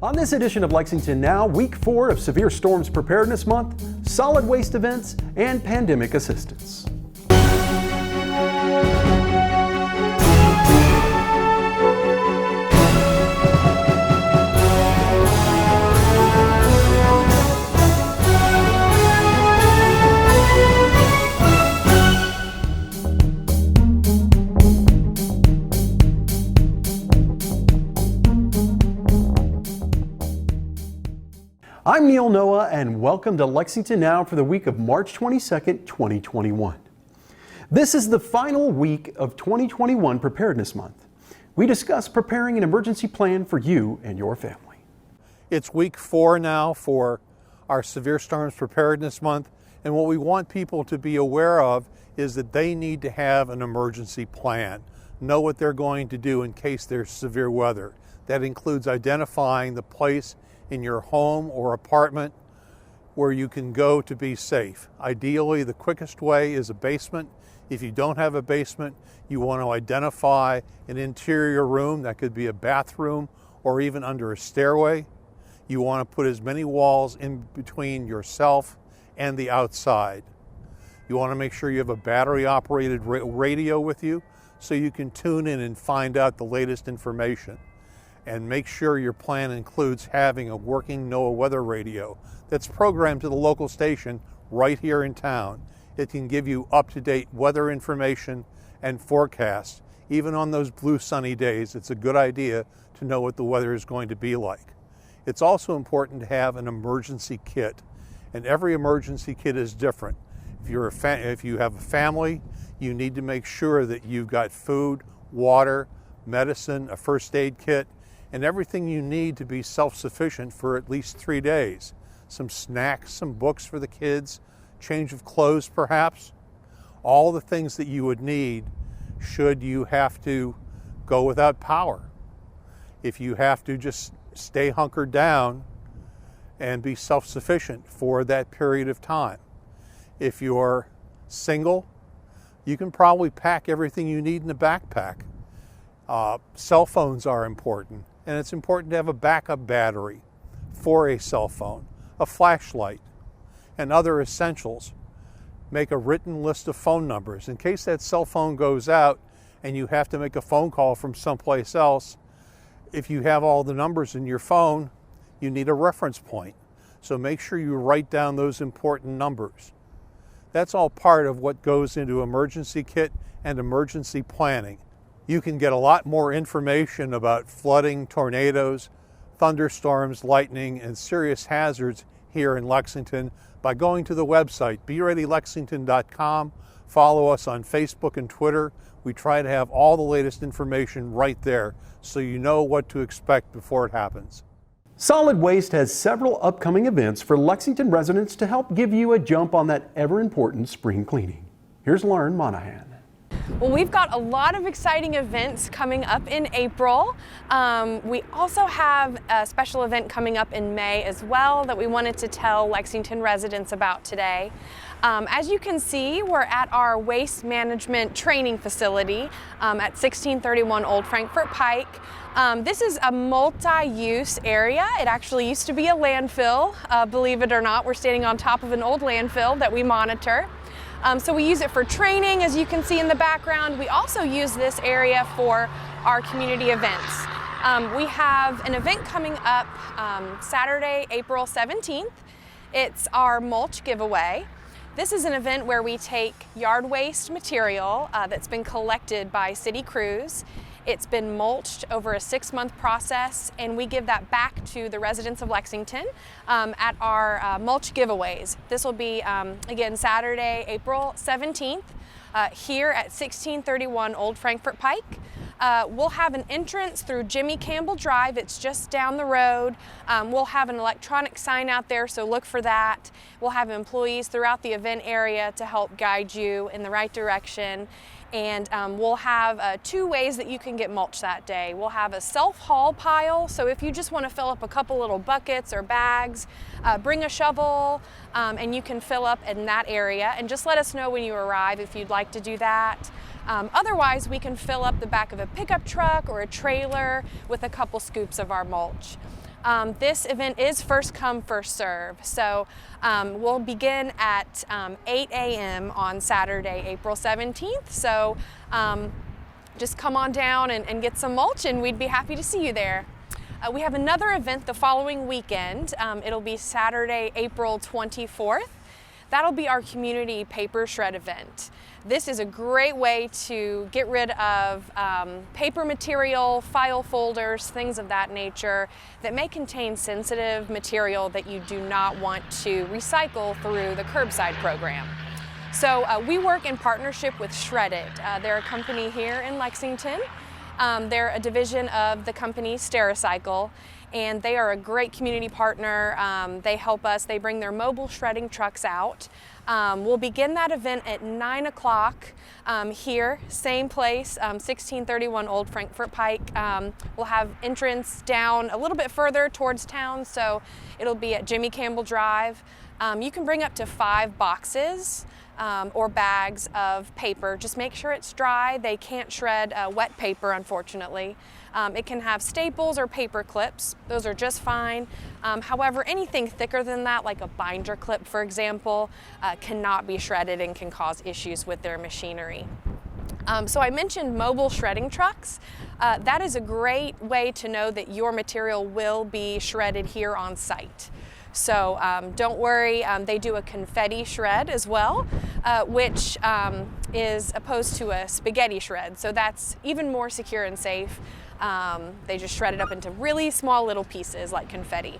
On this edition of Lexington Now, week 4 of Severe Storms Preparedness Month, solid waste events, and pandemic assistance. I'm Neil Noah, and welcome to Lexington Now for the week of March 22nd, 2021. This is the final week of 2021 Preparedness Month. We discuss preparing an emergency plan for you and your family. It's week 4 now for our Severe Storms Preparedness Month, and what we want people to be aware of is that they need to have an emergency plan. Know what they're going to do in case there's severe weather. That includes identifying the place in your home or apartment where you can go to be safe. Ideally, the quickest way is a basement. If you don't have a basement, you want to identify an interior room. That could be a bathroom or even under a stairway. You want to put as many walls in between yourself and the outside. You want to make sure you have a battery-operated radio with you so you can tune in and find out the latest information. And make sure your plan includes having a working NOAA weather radio that's programmed to the local station right here in town. It can give you up-to-date weather information and forecasts. Even on those blue sunny days, it's a good idea to know what the weather is going to be like. It's also important to have an emergency kit, and every emergency kit is different. If you have a family, you need to make sure that you've got food, water, medicine, a first aid kit, and everything you need to be self-sufficient for at least 3 days. Some snacks, some books for the kids, change of clothes perhaps. All the things that you would need should you have to go without power. If you have to just stay hunkered down and be self-sufficient for that period of time. If you're single, you can probably pack everything you need in a backpack. Cell phones are important. And it's important to have a backup battery for a cell phone, a flashlight, and other essentials. Make a written list of phone numbers in case that cell phone goes out and you have to make a phone call from someplace else. If you have all the numbers in your phone, you need a reference point. So make sure you write down those important numbers. That's all part of what goes into emergency kit and emergency planning. You can get a lot more information about flooding, tornadoes, thunderstorms, lightning, and serious hazards here in Lexington by going to the website, bereadylexington.com. Follow us on Facebook and Twitter. We try to have all the latest information right there so you know what to expect before it happens. Solid Waste has several upcoming events for Lexington residents to help give you a jump on that ever-important spring cleaning. Here's Lauren Monahan. Well, we've got a lot of exciting events coming up in April. We also have a special event coming up in May as well that we wanted to tell Lexington residents about today. As you can see, we're at our waste management training facility at 1631 Old Frankfort Pike. This is a multi-use area. It actually used to be a landfill. Believe it or not, we're standing on top of an old landfill that we monitor. So we use it for training, as you can see in the background. We also use this area for our community events. We have an event coming up Saturday, April 17th. It's our mulch giveaway. This is an event where we take yard waste material that's been collected by city crews. It's been mulched over a 6-month process, and we give that back to the residents of Lexington at our mulch giveaways. This will be, again, Saturday, April 17th, here at 1631 Old Frankfort Pike. We'll have an entrance through Jimmy Campbell Drive. It's just down the road. We'll have an electronic sign out there, so look for that. We'll have employees throughout the event area to help guide you in the right direction. And we'll have 2 ways that you can get mulch that day. We'll have a self-haul pile, so if you just want to fill up a couple little buckets or bags, bring a shovel and you can fill up in that area, and just let us know when you arrive if you'd like to do that. Otherwise, we can fill up the back of a pickup truck or a trailer with a couple scoops of our mulch. This event is first come, first serve. So we'll begin at 8 a.m. on Saturday, April 17th. So just come on down and get some mulch, and we'd be happy to see you there. We have another event the following weekend. It'll be Saturday, April 24th. That'll be our community paper shred event. This is a great way to get rid of paper material, file folders, things of that nature that may contain sensitive material that you do not want to recycle through the curbside program. So we work in partnership with Shredded. They're a company here in Lexington. They're a division of the company Stericycle, and they are a great community partner. They help us. They bring their mobile shredding trucks out. We'll begin that event at 9 o'clock here, same place, 1631 Old Frankfort Pike. We'll have entrance down a little bit further towards town, so it'll be at Jimmy Campbell Drive. You can bring up to 5 boxes or bags of paper. Just make sure it's dry. They can't shred wet paper, unfortunately. It can have staples or paper clips. Those are just fine. However, anything thicker than that, like a binder clip, for example, cannot be shredded and can cause issues with their machinery. So I mentioned mobile shredding trucks. That is a great way to know that your material will be shredded here on site. So don't worry, they do a confetti shred as well, which is opposed to a spaghetti shred. So that's even more secure and safe. They just shred it up into really small little pieces like confetti.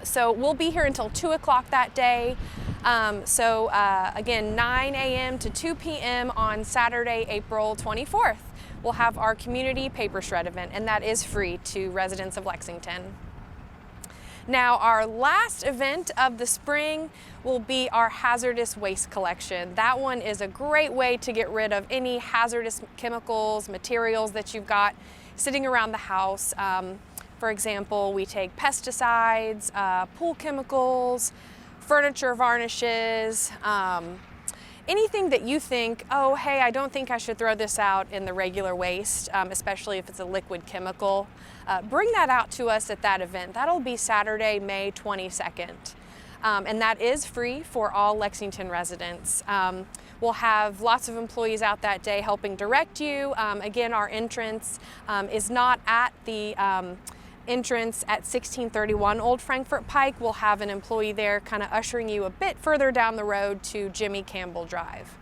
So we'll be here until 2 o'clock that day. Again, 9 a.m. to 2 p.m. on Saturday, April 24th. We'll have our community paper shred event, and that is free to residents of Lexington. Now, our last event of the spring will be our hazardous waste collection. That one is a great way to get rid of any hazardous chemicals, materials that you've got sitting around the house. For example, we take pesticides, pool chemicals, furniture varnishes, anything that you think, oh, hey, I don't think I should throw this out in the regular waste, especially if it's a liquid chemical. Bring that out to us at that event. That'll be Saturday, May 22nd. And that is free for all Lexington residents. We'll have lots of employees out that day helping direct you. Again, our entrance is not at the entrance at 1631 Old Frankfort Pike. We'll have an employee there kind of ushering you a bit further down the road to Jimmy Campbell Drive.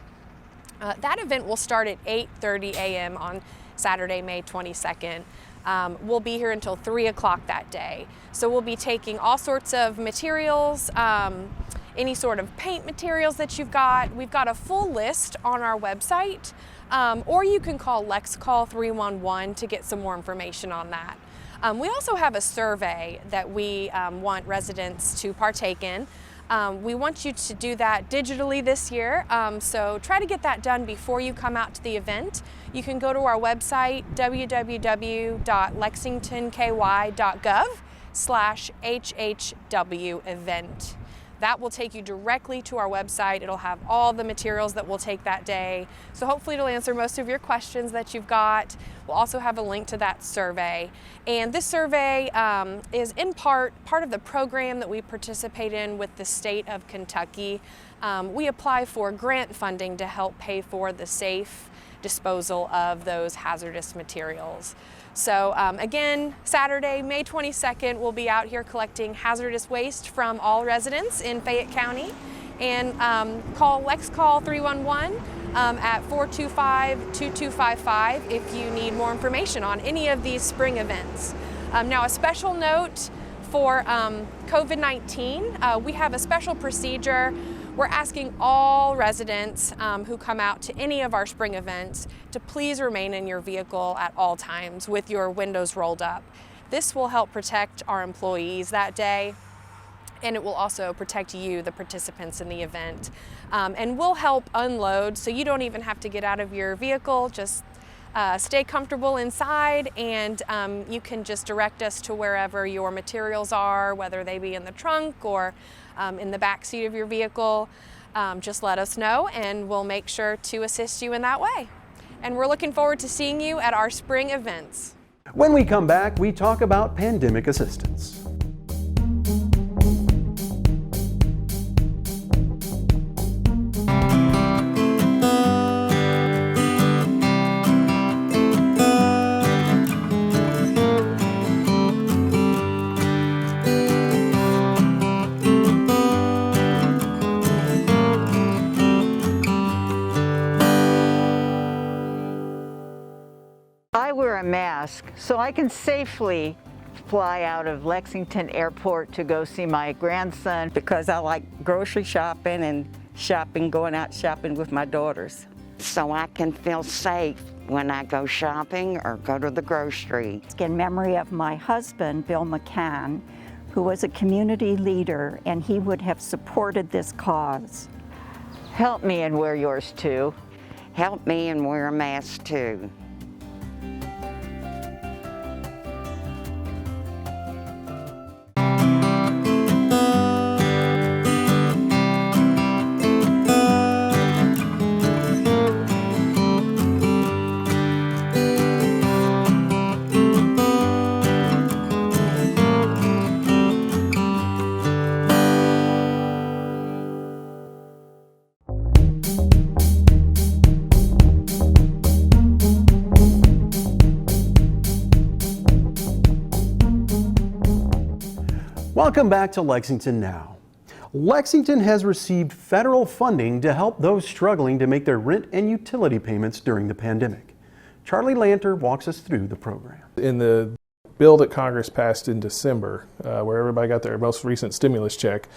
That event will start at 8:30 a.m. on Saturday, May 22nd. We'll be here until 3 o'clock that day. So we'll be taking all sorts of materials, any sort of paint materials that you've got. We've got a full list on our website, or you can call LexCall 311 to get some more information on that. We also have a survey that we want residents to partake in. We want you to do that digitally this year, so try to get that done before you come out to the event. You can go to our website, www.lexingtonky.gov/HHW event. That will take you directly to our website. It'll have all the materials that we'll take that day. So hopefully it'll answer most of your questions that you've got. We'll also have a link to that survey. And this survey is in part of the program that we participate in with the state of Kentucky. We apply for grant funding to help pay for the safe disposal of those hazardous materials. So again, Saturday, May 22nd, we'll be out here collecting hazardous waste from all residents in Fayette County. And call LexCall 311 at 425-2255 if you need more information on any of these spring events. Now, a special note for COVID-19, we have a special procedure. We're asking all residents who come out to any of our spring events to please remain in your vehicle at all times with your windows rolled up. This will help protect our employees that day, and it will also protect you, the participants in the event. And we'll help unload, so you don't even have to get out of your vehicle. Just stay comfortable inside, and you can just direct us to wherever your materials are, whether they be in the trunk or in the back seat of your vehicle. Just let us know, and we'll make sure to assist you in that way. And we're looking forward to seeing you at our spring events. When we come back, we talk about pandemic assistance. I wear a mask so I can safely fly out of Lexington Airport to go see my grandson. Because I like grocery shopping and going out shopping with my daughters. So I can feel safe when I go shopping or go to the grocery. In memory of my husband, Bill McCann, who was a community leader, and he would have supported this cause. Help me and wear yours too. Help me and wear a mask too. Welcome back to Lexington Now. Lexington has received federal funding to help those struggling to make their rent and utility payments during the pandemic. Charlie Lanter walks us through the program. In the bill that Congress passed in December, where everybody got their most recent stimulus check,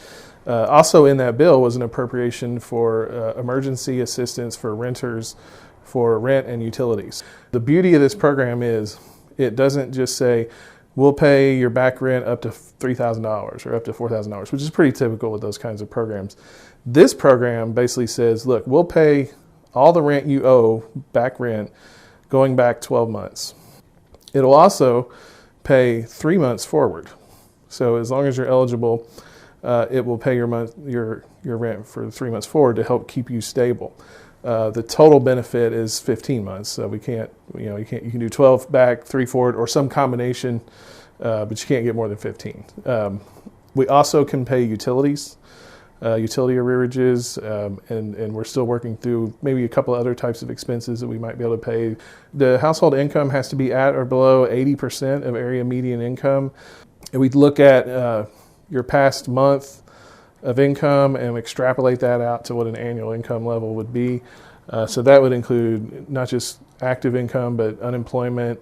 also in that bill was an appropriation for emergency assistance for renters for rent and utilities. The beauty of this program is it doesn't just say, we'll pay your back rent up to $3,000 or up to $4,000, which is pretty typical with those kinds of programs. This program basically says, look, we'll pay all the rent you owe, back rent, going back 12 months. It'll also pay 3 months forward. So as long as you're eligible, it will pay your rent for 3 months forward to help keep you stable. The total benefit is 15 months. So you can do 12 back, 3 forward, or some combination, but you can't get more than 15. We also can pay utilities, utility arrearages, and we're still working through maybe a couple other types of expenses that we might be able to pay. The household income has to be at or below 80% of area median income. And we'd look at your past month of income and extrapolate that out to what an annual income level would be. So that would include not just active income, but unemployment,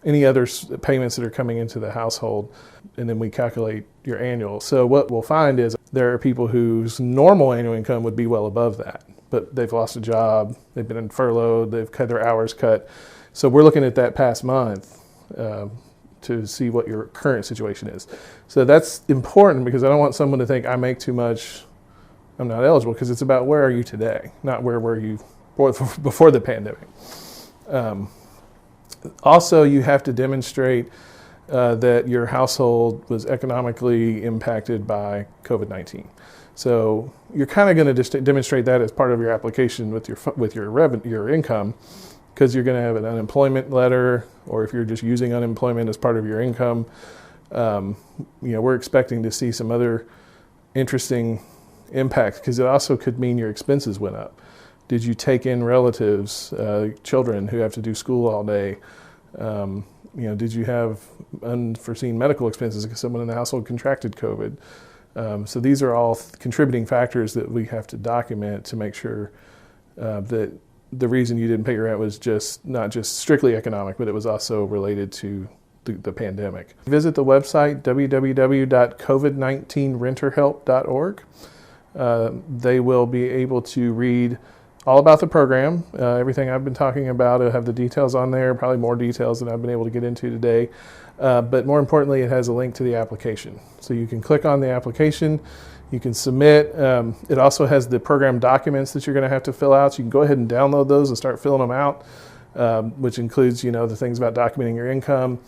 any other payments that are coming into the household, and then we calculate your annual. So what we'll find is there are people whose normal annual income would be well above that, but they've lost a job, they've been furloughed, they've had their hours cut. So we're looking at that past month to see what your current situation is. So that's important because I don't want someone to think I make too much, I'm not eligible, because it's about where are you today, not where were you before the pandemic. Also, you have to demonstrate that your household was economically impacted by COVID-19. So you're kind of going to demonstrate that as part of your application with your income, because you're going to have an unemployment letter, or if you're just using unemployment as part of your income. We're expecting to see some other interesting impacts, because it also could mean your expenses went up. Did you take in relatives, children who have to do school all day? Did you have unforeseen medical expenses because someone in the household contracted COVID? So these are all contributing factors that we have to document to make sure that the reason you didn't pay your rent was not just strictly economic, but it was also related to the pandemic. Visit the website www.covid19renterhelp.org. They will be able to read all about the program. Everything I've been talking about, it'll have the details on there, probably more details than I've been able to get into today. But more importantly, it has a link to the application. So you can click on the application, you can submit. It also has the program documents that you're going to have to fill out. So you can go ahead and download those and start filling them out, which includes, the things about documenting your income.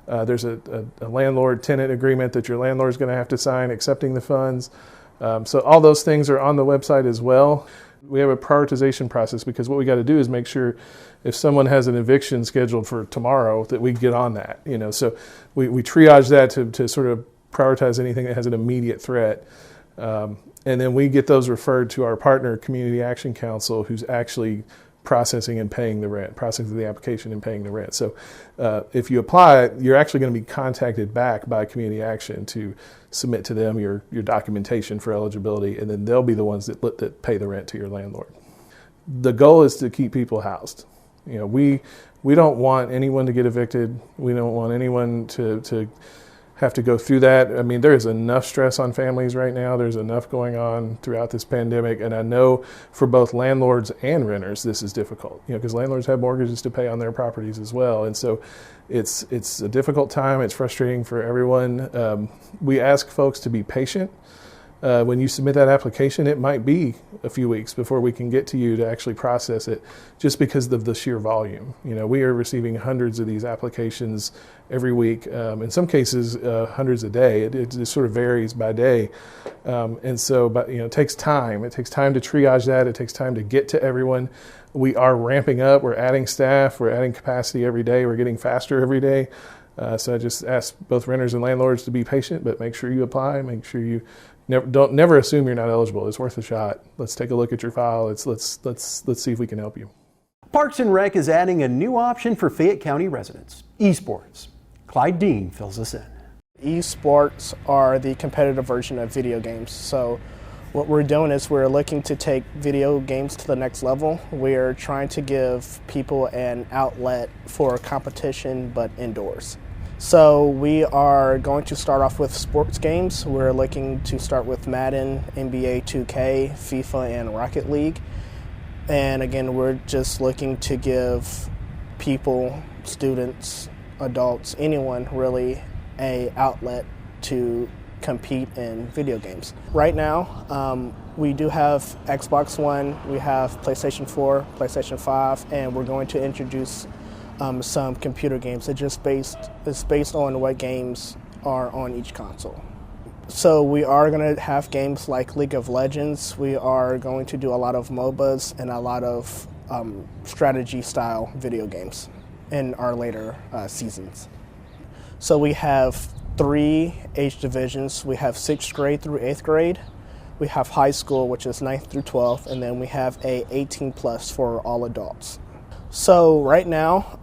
There's a landlord-tenant agreement that your landlord is going to have to sign accepting the funds. So all those things are on the website as well. We have a prioritization process because what we got to do is make sure if someone has an eviction scheduled for tomorrow that we get on that, So we triage that to sort of prioritize anything that has an immediate threat. And then we get those referred to our partner, Community Action Council, who's actually processing and paying the rent, processing the application and paying the rent. So if you apply, you're actually going to be contacted back by Community Action to submit to them your documentation for eligibility, and then they'll be the ones that pay the rent to your landlord. The goal is to keep people housed. We don't want anyone to get evicted. We don't want anyone to have to go through that. I mean, there is enough stress on families right now. There's enough going on throughout this pandemic. And I know for both landlords and renters, this is difficult, because landlords have mortgages to pay on their properties as well. And so it's a difficult time. It's frustrating for everyone. We ask folks to be patient. When you submit that application, it might be a few weeks before we can get to you to actually process it, just because of the sheer volume. We are receiving hundreds of these applications every week, in some cases hundreds a day. It sort of varies by day, and so it takes time. It takes time to triage that. It takes time to get to everyone. We are ramping up. We're adding staff. We're adding capacity every day. We're getting faster every day. So I just ask both renters and landlords to be patient, but make sure you apply. Make sure you never assume you're not eligible. It's worth a shot. Let's take a look at your file. Let's see if we can help you. Parks and Rec is adding a new option for Fayette County residents: esports. Clyde Dean fills us in. Esports are the competitive version of video games. So what we're doing is we're looking to take video games to the next level. We're trying to give people an outlet for competition, but indoors. So we are going to start off with sports games. We're looking to start with Madden, NBA 2K, FIFA, and Rocket League. And again, we're just looking to give people, students, adults, anyone really, an outlet to compete in video games. Right now, we do have Xbox One, we have PlayStation 4, PlayStation 5, and we're going to introduce some computer games. It's based on what games are on each console. So we are going to have games like League of Legends. We are going to do a lot of MOBAs and a lot of strategy style video games in our later seasons. So we have 3 age divisions. We have 6th grade through 8th grade. We have high school, which is 9th through 12th, and then we have a 18 plus for all adults. So right now,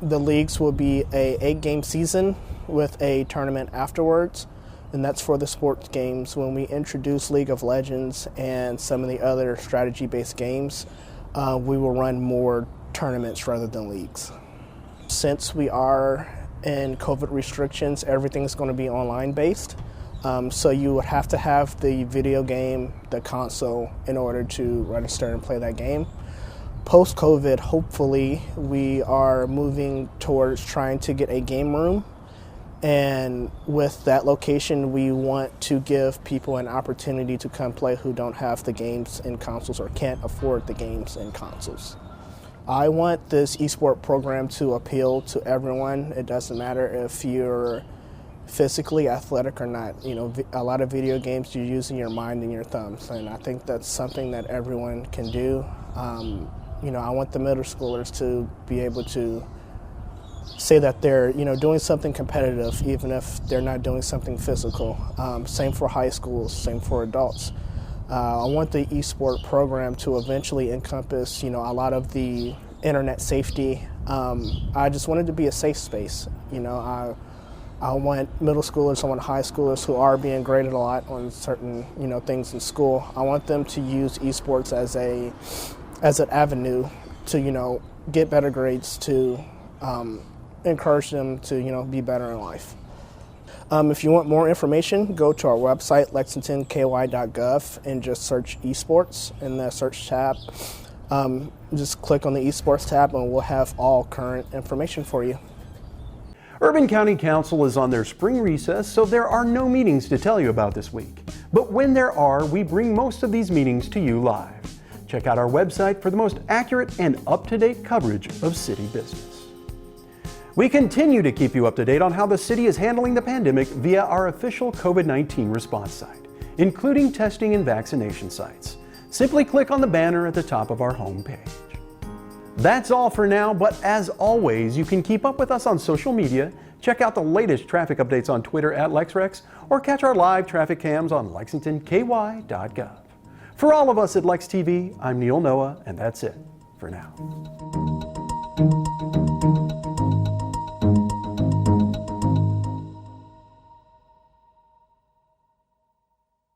the leagues will be a 8-game season with a tournament afterwards, and that's for the sports games. When we introduce League of Legends and some of the other strategy-based games, we will run more tournaments rather than leagues. Since we are in COVID restrictions, everything's going to be online based. So you would have to have the video game, the console, in order to register and play that game. Post-COVID, hopefully, we are moving towards trying to get a game room. And with that location, we want to give people an opportunity to come play who don't have the games in consoles or can't afford the games in consoles. I want this eSport program to appeal to everyone. It doesn't matter if you're physically athletic or not. A lot of video games, you're using your mind and your thumbs, and I think that's something that everyone can do. I want the middle schoolers to be able to say that they're, doing something competitive, even if they're not doing something physical. Same for high schools, same for adults. I want the eSport program to eventually encompass, a lot of the internet safety. I just want it to be a safe space. I want middle schoolers, I want high schoolers who are being graded a lot on certain, things in school. I want them to use eSports as an avenue to, get better grades, to encourage them to, be better in life. If you want more information, go to our website, lexingtonky.gov, and just search eSports in the search tab. Just click on the eSports tab and we'll have all current information for you. Urban County Council is on their spring recess, so there are no meetings to tell you about this week. But when there are, we bring most of these meetings to you live. Check out our website for the most accurate and up-to-date coverage of city business. We continue to keep you up to date on how the city is handling the pandemic via our official COVID-19 response site, including testing and vaccination sites. Simply click on the banner at the top of our homepage. That's all for now, but as always, you can keep up with us on social media, check out the latest traffic updates on Twitter at LexRex, or catch our live traffic cams on lexingtonky.gov. For all of us at Lex TV, I'm Neil Noah, and that's it for now.